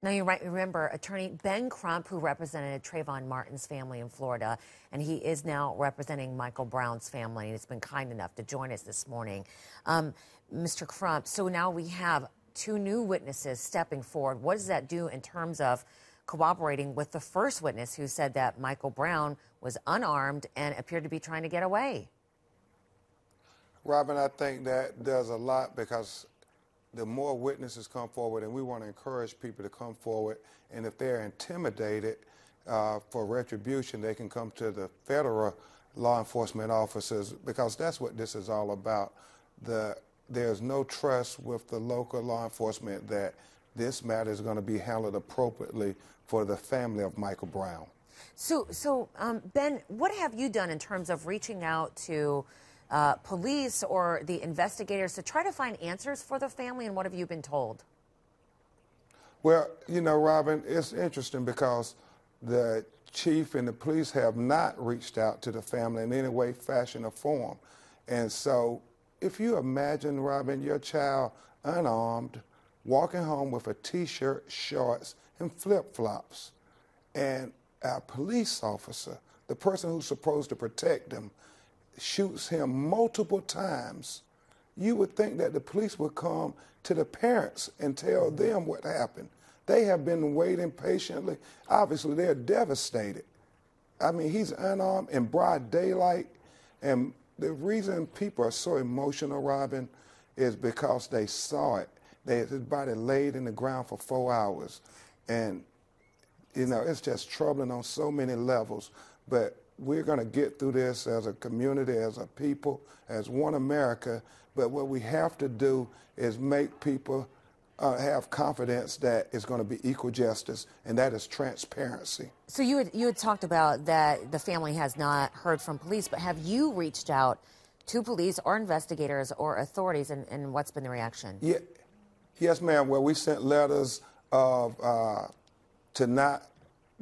Now, you might remember attorney Ben Crump, who represented Trayvon Martin's family in Florida, and he is now representing Michael Brown's family, and he's been kind enough to join us this morning. Mr. Crump, so now we have two new witnesses stepping forward. What does that do in terms of cooperating with the first witness who said that Michael Brown was unarmed and appeared to be trying to get away? Robin, I think that does a lot because the more witnesses come forward, and we want to encourage people to come forward, and if they're intimidated for retribution, they can come to the federal law enforcement officers, because that's what this is all about. There's no trust with the local law enforcement that this matter is going to be handled appropriately for the family of Michael Brown. So Ben, what have you done in terms of reaching out to police or the investigators to try to find answers for the family, and what have you been told? Well, you know, Robin, it's interesting because the chief and the police have not reached out to the family in any way, fashion, or form. And so if you imagine, Robin, your child unarmed, walking home with a T-shirt, shorts, and flip-flops, and a police officer, the person who's supposed to protect them, shoots him multiple times, you would think that the police would come to the parents and tell them what happened. They have been waiting patiently. Obviously, they're devastated. I mean, he's unarmed in broad daylight, and the reason people are so emotional, Robin, is because they saw it. His body laid in the ground for 4 hours, and you know, it's just troubling on so many levels. But we're going to get through this as a community, as a people, as one America. But what we have to do is make people have confidence that it's going to be equal justice, and that is transparency. So you had talked about that the family has not heard from police, but have you reached out to police or investigators or authorities, and what's been the reaction? Yeah, yes, ma'am. Well, we sent letters of to not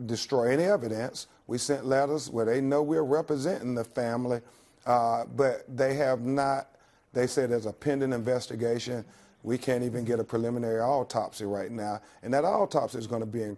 destroy any evidence. We sent letters where they know we're representing the family, but they have not. They said there's a pending investigation. We can't even get a preliminary autopsy right now. And that autopsy is going to be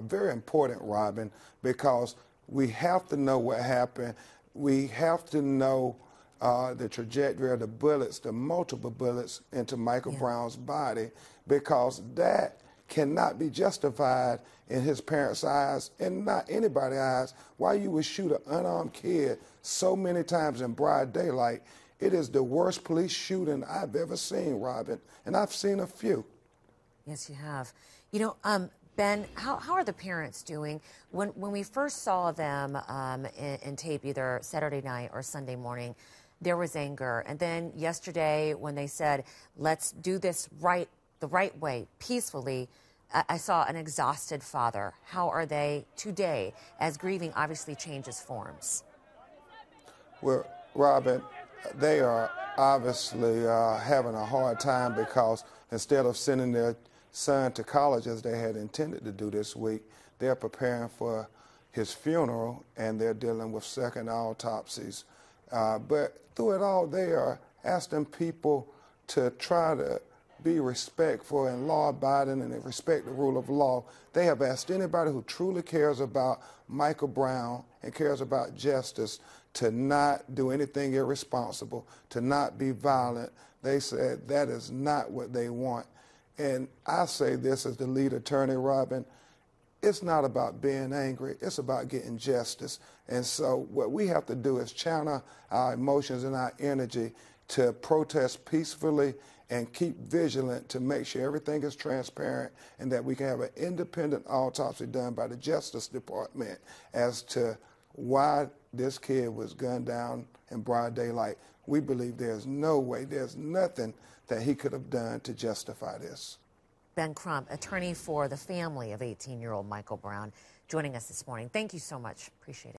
very important, Robin, because we have to know what happened. We have to know the trajectory of the bullets, the multiple bullets into Michael Brown's body, because that cannot be justified in his parents' eyes and not anybody's eyes. Why you would shoot an unarmed kid so many times in broad daylight? It is the worst police shooting I've ever seen, Robin, and I've seen a few. Yes, you have. You know, Ben, how are the parents doing? When we first saw them in tape, either Saturday night or Sunday morning, there was anger. And then yesterday, when they said, let's do this the right way, peacefully, I saw an exhausted father. How are they today, as grieving obviously changes forms? Well, Robin, they are obviously having a hard time because instead of sending their son to college as they had intended to do this week, they're preparing for his funeral, and they're dealing with second autopsies. But through it all, they are asking people to try to be respectful and law-abiding and respect the rule of law. They have asked anybody who truly cares about Michael Brown and cares about justice to not do anything irresponsible, to not be violent. They said that is not what they want. And I say this as the lead attorney, Robin, it's not about being angry, it's about getting justice. And so what we have to do is channel our emotions and our energy to protest peacefully and keep vigilant to make sure everything is transparent and that we can have an independent autopsy done by the Justice Department as to why this kid was gunned down in broad daylight. We believe there's no way, there's nothing that he could have done to justify this. Ben Crump, attorney for the family of 18-year-old Michael Brown, joining us this morning. Thank you so much. Appreciate it.